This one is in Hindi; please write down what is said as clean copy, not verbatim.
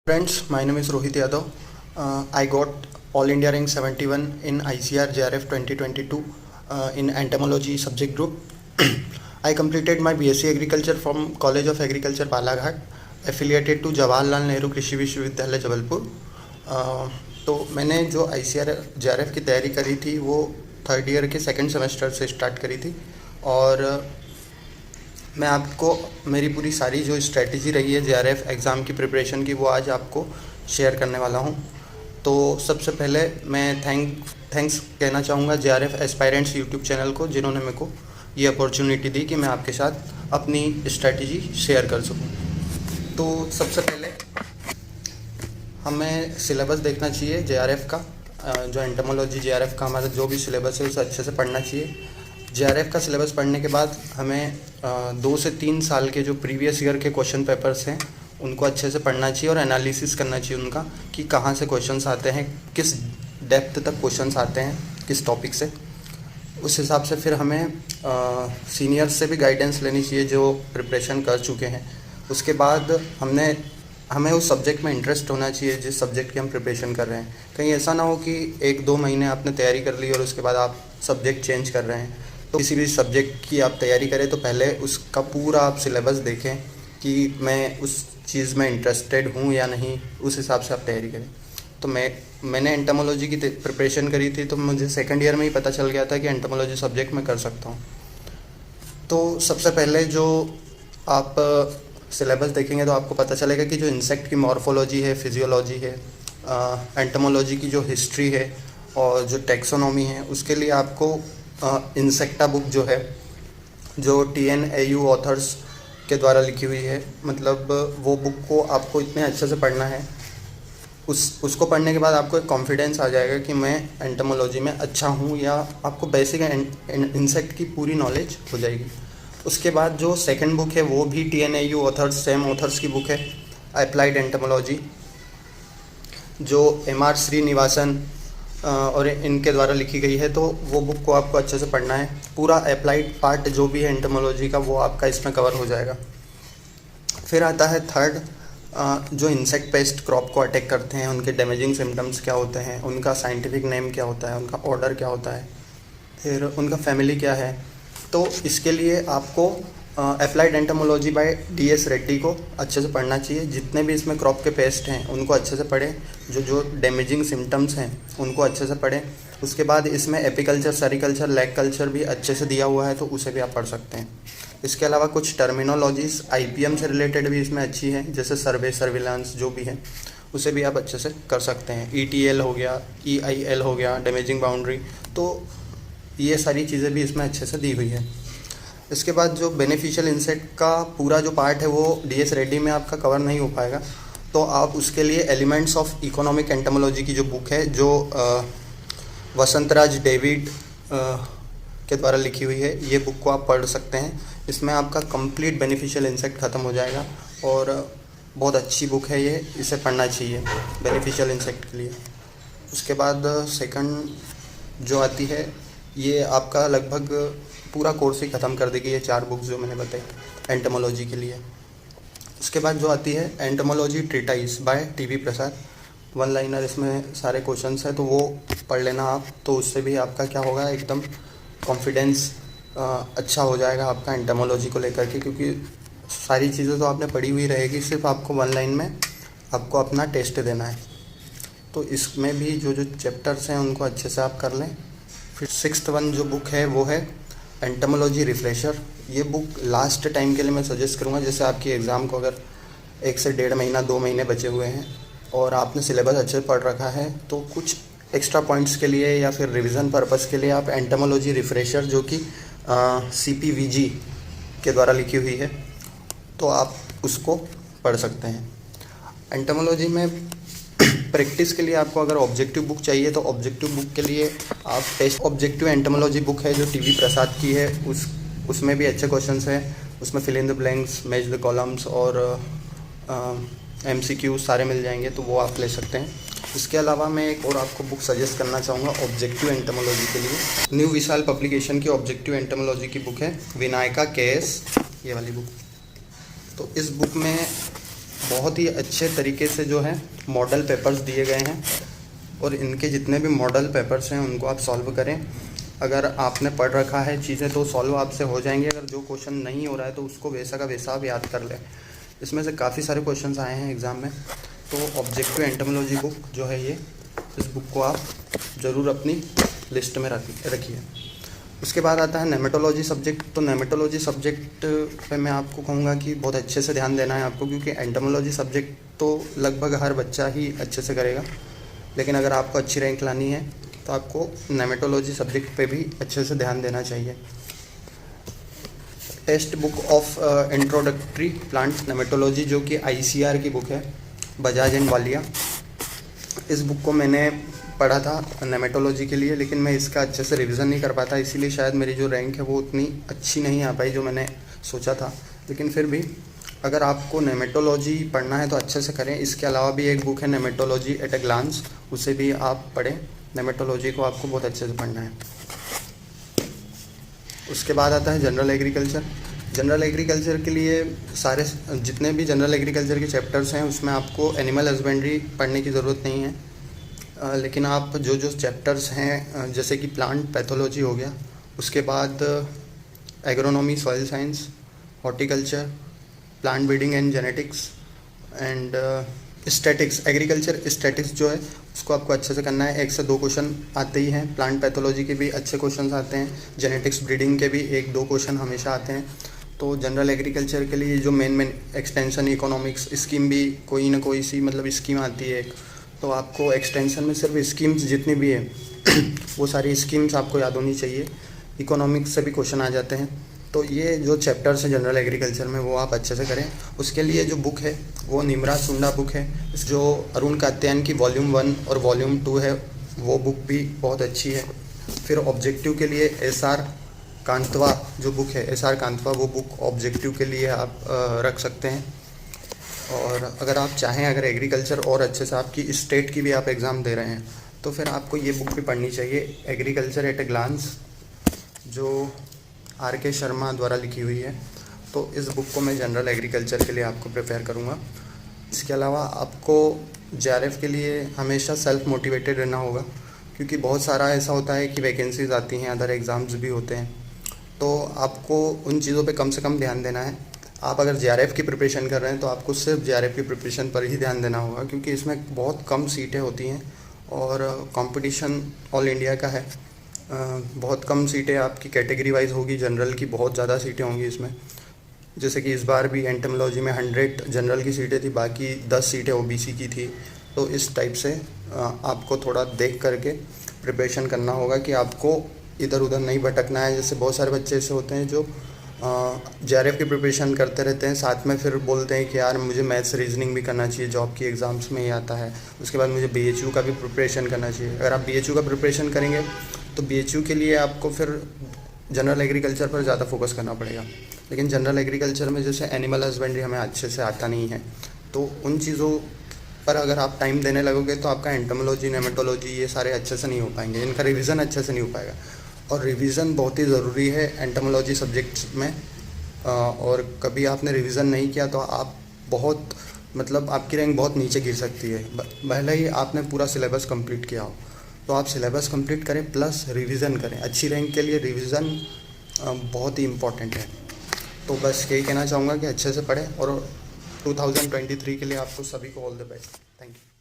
Friends, my name is Rohit Yadav. I got All India rank 71 in ICR JRF 2022 in entomology subject group. I completed my BSc Agriculture from College of Agriculture Balaghat, affiliated to Jawaharlal Nehru कृषि विश्वविद्यालय जबलपुर. तो मैंने जो ICR JRF की तैयारी करी थी वो थर्ड ईयर के सेकंड सेमेस्टर से स्टार्ट करी थी और मैं आपको मेरी पूरी सारी जो स्ट्रेटजी रही है JRF एग्ज़ाम की प्रिपरेशन की वो आज आपको शेयर करने वाला हूँ. तो सबसे पहले मैं थैंक्स कहना चाहूँगा JRF एस्पायरेंट्स यूट्यूब चैनल को, जिन्होंने मेरे को ये अपॉर्चुनिटी दी कि मैं आपके साथ अपनी स्ट्रेटजी शेयर कर सकूँ. तो सबसे पहले हमें सिलेबस देखना चाहिए JRF का. जो एंटोमोलॉजी JRF का हमारा जो भी सिलेबस है उसे अच्छे से पढ़ना चाहिए. JRF का सिलेबस पढ़ने के बाद हमें 2 से 3 साल के जो प्रीवियस ईयर के क्वेश्चन पेपर्स हैं उनको अच्छे से पढ़ना चाहिए और एनालिसिस करना चाहिए उनका कि कहाँ से क्वेश्चंस आते हैं, किस डेप्थ तक क्वेश्चंस आते हैं, किस टॉपिक से. उस हिसाब से फिर हमें सीनियर्स से भी गाइडेंस लेनी चाहिए जो प्रिपरेशन कर चुके हैं. उसके बाद हमें उस सब्जेक्ट में इंटरेस्ट होना चाहिए जिस सब्जेक्ट की हम प्रिपरेशन कर रहे हैं. कहीं ऐसा ना हो कि 1-2 महीने आपने तैयारी कर ली और उसके बाद आप सब्जेक्ट चेंज कर रहे हैं. तो किसी भी सब्जेक्ट की आप तैयारी करें तो पहले उसका पूरा आप सिलेबस देखें कि मैं उस चीज़ में इंटरेस्टेड हूँ या नहीं, उस हिसाब से आप तैयारी करें. तो मैंने एंटोमोलॉजी की प्रिपरेशन करी थी तो मुझे सेकंड ईयर में ही पता चल गया था कि एंटोमोलॉजी सब्जेक्ट मैं कर सकता हूँ. तो सबसे पहले जो आप सिलेबस देखेंगे तो आपको पता चलेगा कि जो इंसेक्ट की मॉर्फोलॉजी है, फिजियोलॉजी है, एंटोमोलॉजी की जो हिस्ट्री है और जो टेक्सोनॉमी है, उसके लिए आपको इंसेक्टा बुक जो है जो TNAU ऑथर्स के द्वारा लिखी हुई है, मतलब वो बुक को आपको इतने अच्छे से पढ़ना है. उसको पढ़ने के बाद आपको एक कॉन्फिडेंस आ जाएगा कि मैं एंटोमोलॉजी में अच्छा हूँ, या आपको बेसिक इंसेक्ट की पूरी नॉलेज हो जाएगी. उसके बाद जो सेकंड बुक है वो भी TNAU ऑथर्स, सेम ऑथर्स की बुक है, अप्लाइड एंटोमोलॉजी, जो MR श्रीनिवासन और इनके द्वारा लिखी गई है. तो वो बुक को आपको अच्छे से पढ़ना है. पूरा अप्लाइड पार्ट जो भी है एंटोमोलॉजी का वो आपका इसमें कवर हो जाएगा. फिर आता है थर्ड, जो इंसेक्ट पेस्ट क्रॉप को अटैक करते हैं उनके डैमेजिंग सिम्टम्स क्या होते हैं, उनका साइंटिफिक नेम क्या होता है, उनका ऑर्डर क्या होता है, फिर उनका फैमिली क्या है. तो इसके लिए आपको applied entomology by DS Reddy को अच्छे से पढ़ना चाहिए. जितने भी इसमें क्रॉप के पेस्ट हैं उनको अच्छे से पढ़ें, जो डैमेजिंग सिम्टम्स हैं उनको अच्छे से पढ़ें. उसके बाद इसमें एपिकल्चर, सेरिकल्चर, लैग कल्चर भी अच्छे से दिया हुआ है तो उसे भी आप पढ़ सकते हैं. इसके अलावा कुछ टर्मिनोलॉजीज़ IPM से रिलेटेड भी इसमें अच्छी हैं, जैसे सर्वे, सर्विलांस जो भी है उसे भी आप अच्छे से कर सकते हैं. ETL हो गया, EIL हो गया, डैमेजिंग बाउंड्री, तो ये सारी चीज़ें भी इसमें अच्छे से दी हुई है. इसके बाद जो बेनिफिशियल इंसेक्ट का पूरा जो पार्ट है वो DS रेड्डी में आपका कवर नहीं हो पाएगा, तो आप उसके लिए एलिमेंट्स ऑफ इकोनॉमिक एंटोमोलॉजी की जो बुक है जो वसंतराज डेविड के द्वारा लिखी हुई है, ये बुक को आप पढ़ सकते हैं. इसमें आपका कंप्लीट बेनिफिशियल इंसेक्ट ख़त्म हो जाएगा और बहुत अच्छी बुक है ये, इसे पढ़ना चाहिए बेनिफिशियल इंसेक्ट के लिए. उसके बाद सेकंड जो आती है ये आपका लगभग पूरा कोर्स ही ख़त्म कर देगी, ये 4 बुक्स जो मैंने बताई एंटोमोलॉजी के लिए. उसके बाद जो आती है एंटोमोलॉजी ट्रीटाइज बाय TV प्रसाद, 1 लाइनर इसमें सारे क्वेश्चंस हैं, तो वो पढ़ लेना आप. तो उससे भी आपका क्या होगा, एकदम कॉन्फिडेंस अच्छा हो जाएगा आपका एंटोमोलॉजी को लेकर के, क्योंकि सारी चीज़ें तो आपने पढ़ी हुई रहेगी, सिर्फ आपको 1 लाइन में आपको अपना टेस्ट देना है. तो इसमें भी जो चैप्टर्स हैं उनको अच्छे से आप कर लें. फिर 6th वन जो बुक है वो है एंटोमोलॉजी रिफ्रेशर. ये बुक लास्ट टाइम के लिए मैं सजेस्ट करूँगा, जैसे आपकी एग्ज़ाम को अगर 1 से 1.5 महीना 2 महीने बचे हुए हैं और आपने सिलेबस अच्छे से पढ़ रखा है, तो कुछ एक्स्ट्रा पॉइंट्स के लिए या फिर रिवीजन पर्पस के लिए आप एंटोमोलॉजी रिफ्रेशर, जो कि CPVG के द्वारा लिखी हुई है, तो आप उसको पढ़ सकते हैं. एंटोमोलॉजी में प्रैक्टिस के लिए आपको अगर ऑब्जेक्टिव बुक चाहिए तो ऑब्जेक्टिव बुक के लिए आप टेस्ट ऑब्जेक्टिव एंटोमोलॉजी बुक है जो TV प्रसाद की है, उसमें भी अच्छे क्वेश्चंस हैं. उसमें fill in the blanks, match the columns और MCQ सारे मिल जाएंगे, तो वो आप ले सकते हैं. इसके अलावा मैं एक और आपको बुक सजेस्ट करना चाहूँगा ऑब्जेक्टिव एंटोमोलॉजी के लिए. न्यू विशाल पब्लिकेशन की ऑब्जेक्टिव एंटोमोलॉजी की बुक है विनायका KS, ये वाली बुक. तो इस बुक में बहुत ही अच्छे तरीके से जो है मॉडल पेपर्स दिए गए हैं, और इनके जितने भी मॉडल पेपर्स हैं उनको आप सॉल्व करें। अगर आपने पढ़ रखा है चीज़ें तो सॉल्व आपसे हो जाएंगे, अगर जो क्वेश्चन नहीं हो रहा है तो उसको वैसा का वैसा आप याद कर लें। इसमें से काफ़ी सारे क्वेश्चंस आए हैं एग्ज़ाम में, तो ऑब्जेक्टिव एंटोमोलॉजी बुक जो है ये, इस बुक को आप ज़रूर अपनी लिस्ट में रखिए। उसके बाद आता है नेमेटोलॉजी सब्जेक्ट। तो नेमेटोलॉजी सब्जेक्ट पे मैं आपको कहूँगा कि बहुत अच्छे से ध्यान देना है आपको, क्योंकि एंटोमोलॉजी सब्जेक्ट तो लगभग हर बच्चा ही अच्छे से करेगा, लेकिन अगर आपको अच्छी रैंक लानी है तो आपको नेमेटोलॉजी सब्जेक्ट पे भी अच्छे से ध्यान देना चाहिए। Textbook of introductory plant nematology, जो कि ICAR की बुक है, बजाज एंड वालिया। इस बुक को मैंने पढ़ा था नेमेटोलॉजी के लिए, लेकिन मैं इसका अच्छे से रिवीजन नहीं कर पाता, इसीलिए शायद मेरी जो रैंक है वो उतनी अच्छी नहीं आ पाई जो मैंने सोचा था। लेकिन फिर भी अगर आपको नेमेटोलॉजी पढ़ना है तो अच्छे से करें। इसके अलावा भी एक बुक है नेमेटोलॉजी एट ए ग्लांस, उसे भी आप पढ़ें। नेमेटोलॉजी को आपको बहुत अच्छे से पढ़ना है। उसके बाद आता है जनरल एग्रीकल्चर। जनरल एग्रीकल्चर के लिए सारे जितने भी जनरल एग्रीकल्चर के चैप्टर्स हैं उसमें आपको एनिमल हस्बेंड्री पढ़ने की ज़रूरत नहीं है, लेकिन आप जो जो चैप्टर्स हैं जैसे कि प्लांट पैथोलॉजी हो गया, उसके बाद agronomy, soil science, horticulture, plant breeding and genetics and statics, agriculture statics जो है उसको आपको अच्छे से करना है। 1 से 2 क्वेश्चन आते ही हैं। प्लांट पैथोलॉजी के भी अच्छे क्वेश्चन आते हैं, जेनेटिक्स ब्रीडिंग के भी 1-2 क्वेश्चन हमेशा आते हैं। तो जनरल एग्रीकल्चर के लिए जो मेन एक्सटेंशन इकोनॉमिक्स स्कीम भी कोई ना कोई सी मतलब स्कीम आती है एक, तो आपको एक्सटेंशन में सिर्फ स्कीम्स जितनी भी है वो सारी स्कीम्स आपको याद होनी चाहिए। इकोनॉमिक्स से भी क्वेश्चन आ जाते हैं। तो ये जो चैप्टर्स हैं जनरल एग्रीकल्चर में वो आप अच्छे से करें। उसके लिए जो बुक है वो निमरा सुंडा बुक है, जो अरुण कात्यायन की वॉल्यूम 1 और वॉल्यूम 2 है, वो बुक भी बहुत अच्छी है। फिर ऑब्जेक्टिव के लिए SR कांतवा जो बुक है, SR कांतवा, वो बुक ऑब्जेक्टिव के लिए आप रख सकते हैं। और अगर आप चाहें, अगर एग्रीकल्चर और अच्छे से आपकी स्टेट की भी आप एग्ज़ाम दे रहे हैं तो फिर आपको ये बुक भी पढ़नी चाहिए, एग्रीकल्चर एट ए ग्लांस, जो RK शर्मा द्वारा लिखी हुई है। तो इस बुक को मैं जनरल एग्रीकल्चर के लिए आपको प्रेफर करूँगा। इसके अलावा आपको JRF के लिए हमेशा सेल्फ मोटिवेटेड रहना होगा, क्योंकि बहुत सारा ऐसा होता है कि वैकेंसीज आती हैं, अदर एग्ज़ाम्स भी होते हैं, तो आपको उन चीज़ों पे कम से कम ध्यान देना है। आप अगर JRF की प्रिपरेशन कर रहे हैं तो आपको सिर्फ JRF की प्रिपरेशन पर ही ध्यान देना होगा, क्योंकि इसमें बहुत कम सीटें होती हैं और कंपटीशन ऑल इंडिया का है। बहुत कम सीटें आपकी कैटेगरी वाइज होगी, जनरल की बहुत ज़्यादा सीटें होंगी इसमें। जैसे कि इस बार भी एंटोमोलॉजी में 100 जनरल की सीटें थी, बाकी 10 सीटें OBC की थी। तो इस टाइप से आपको थोड़ा देख करके प्रिपरेशन करना होगा कि आपको इधर उधर नहीं भटकना है। जैसे बहुत सारे बच्चे ऐसे होते हैं जो JRF की प्रिपरेशन करते रहते हैं, साथ में फिर बोलते हैं कि यार मुझे मैथ्स रीजनिंग भी करना चाहिए, जॉब की एग्ज़ाम्स में ही आता है। उसके बाद मुझे BHU का भी प्रिपरेशन करना चाहिए। अगर आप BHU का प्रिपरेशन करेंगे तो BHU के लिए आपको फिर जनरल एग्रीकल्चर पर ज़्यादा फोकस करना पड़ेगा। लेकिन जनरल एग्रीकल्चर में जैसे एनिमल हस्बेंड्री हमें अच्छे से आता नहीं है, तो उन चीज़ों पर अगर आप टाइम देने लगोगे तो आपका एंटोमोलॉजी, नेमेटोलॉजी ये सारे अच्छे से नहीं हो पाएंगे, इनका रिवीजन अच्छे से नहीं हो पाएगा। और रिवीजन बहुत ही ज़रूरी है एंटोमोलॉजी सब्जेक्ट्स में। और कभी आपने रिवीजन नहीं किया तो आप बहुत मतलब आपकी रैंक बहुत नीचे गिर सकती है, भले ही आपने पूरा सिलेबस कंप्लीट किया हो। तो आप सिलेबस कंप्लीट करें प्लस रिवीजन करें। अच्छी रैंक के लिए रिवीजन बहुत ही इम्पॉर्टेंट है। तो बस यही कहना चाहूँगा कि अच्छे से पढ़ें, और 2023 के लिए आपको सभी को all the best. Thank you.